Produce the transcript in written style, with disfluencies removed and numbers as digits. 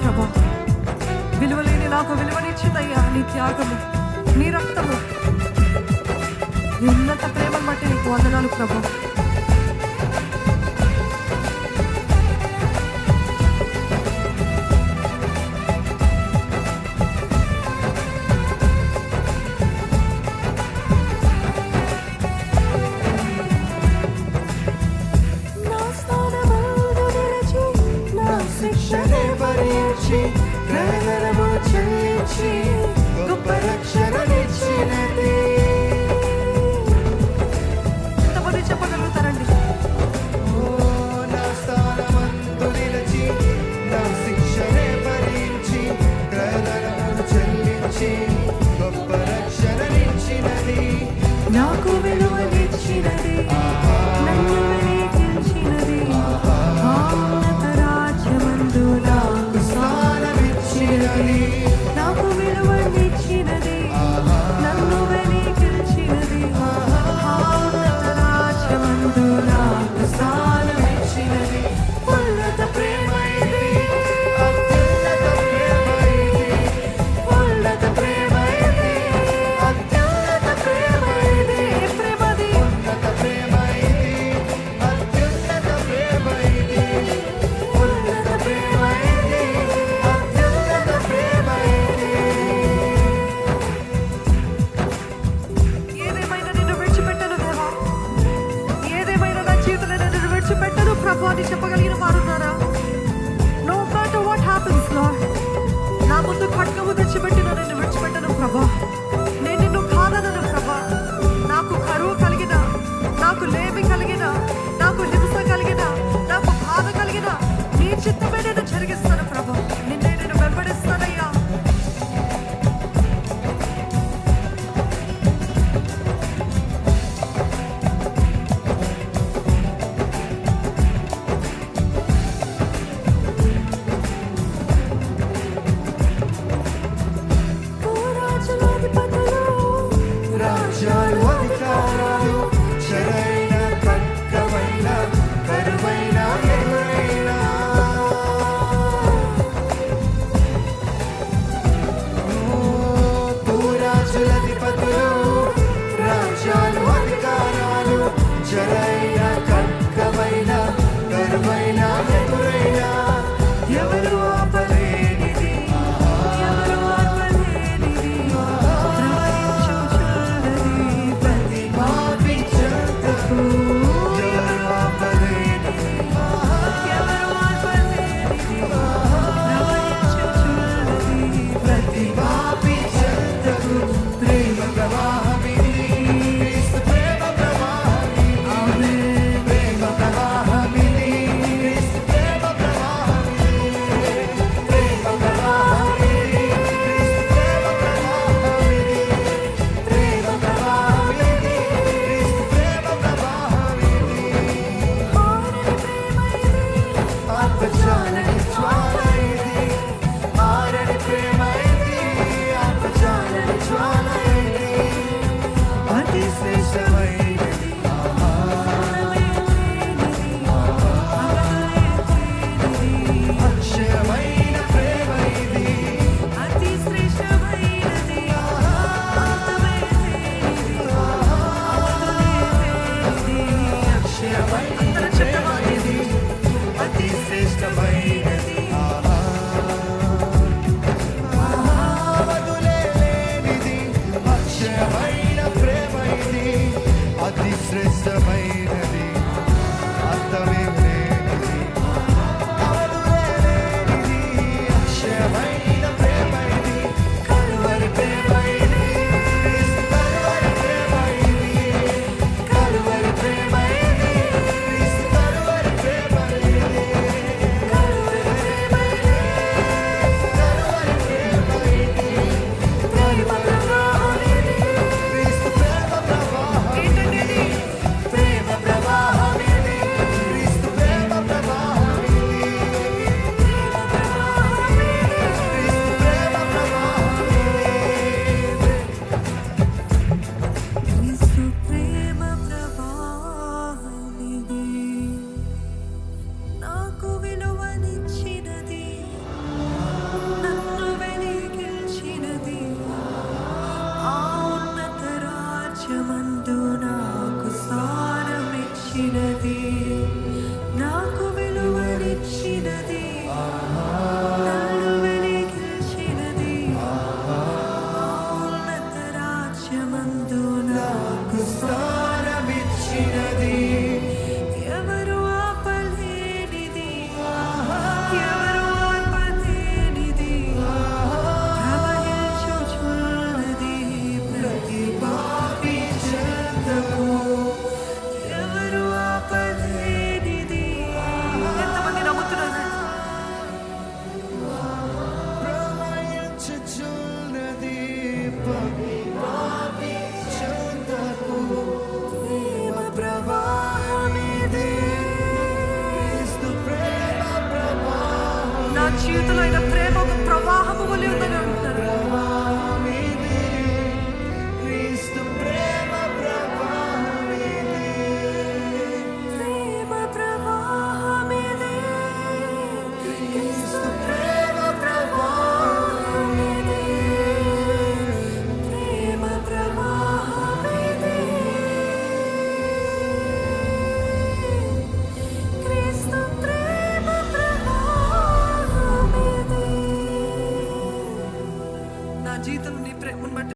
ప్రభా, విలువలేని నాకు విలువనిచ్చిందయ్యా నీ త్యాగము, నీ రక్తము, నీ ఉన్నత ప్రేమను బట్టి నీకు వందనాలు ప్రభా. నాకు విలువనిచ్చినది, నన్ను వెలిగించినది, ఉన్నత రాజ్యమందు నాకు స్థానమిచ్చినది. నాకు విలువనిచ్చినది, నన్ను వెలిగించినది, ఉన్నత రాజ్యమందు నాకు స్థానమిచ్చినది. ఉన్నత ప్రేమ ఇది, అత్యున్నత ప్రేమ ఇది, ఉన్నత ప్రేమ ఇది, అత్యున్నత ప్రేమ ఇది. ప్రేమది అతి శ్రేష్టమైనది అక్షయమైన ప్రేమ ఇది అతి శ్రేష్టమైనది అంతమే లేనిది అవధులే లేనిది అక్షయమైన ప్రేమ ఇది అతి శ్రేష్టమైనది అవధులే లేనిది అక్షయమైన ప్రేమ ఇది అతి శ్రేష్టమైనది అంతమే లేనిది అవధులే లేనిది అక్షయమైన ప్రేమ ఇది కలువరి ప్రేమ ఇది కలువరి ప్రేమ ఇది కలువరి ప్రేమ ఇది కలువరి ప్రేమ ఇది కలువరి ప్రేమ ఇది ప్రేమ ప్రవాహం ఇది క్రీస్తు ప్రేమ ప్రవాహం ఏంటండి ప్రేమ ప్రవాహం ఇది క్రీస్తు ప్రేమ ప్రవాహం ఇది క్రీస్తు ప్రేమ ప్రవాహం క్రీస్తు ప్రేమ ప్రవాహమిది నాకు విలువనిచ్చినది నన్ను వెలిగించినది ఆ ఉన్నత రాజ్యమందు నాకు స్థానమిచ్చినది నాకు విలువనిచ్చినది నన్ను వెలిగించినది ఉన్నత రాజ్యమందు నాకు స్థానమిచ్చినది ఎవరు ఆపలేనిది ఎవరు ఆపలేనిది ప్రవహించుచున్నది ప్రతి పాపి చెంతకు ఎవరు ఆపలేనిది ఎంతమంది నమ్ముతున్నారు ప్రవహించుచున్నది పాపి చెంతకు ప్రేమ ప్రవాహమిది క్రీస్తు ప్రేమ ప్రవాహం నా జీవితంలో అయిన ప్రేమ ఒక ప్రవాహము వలె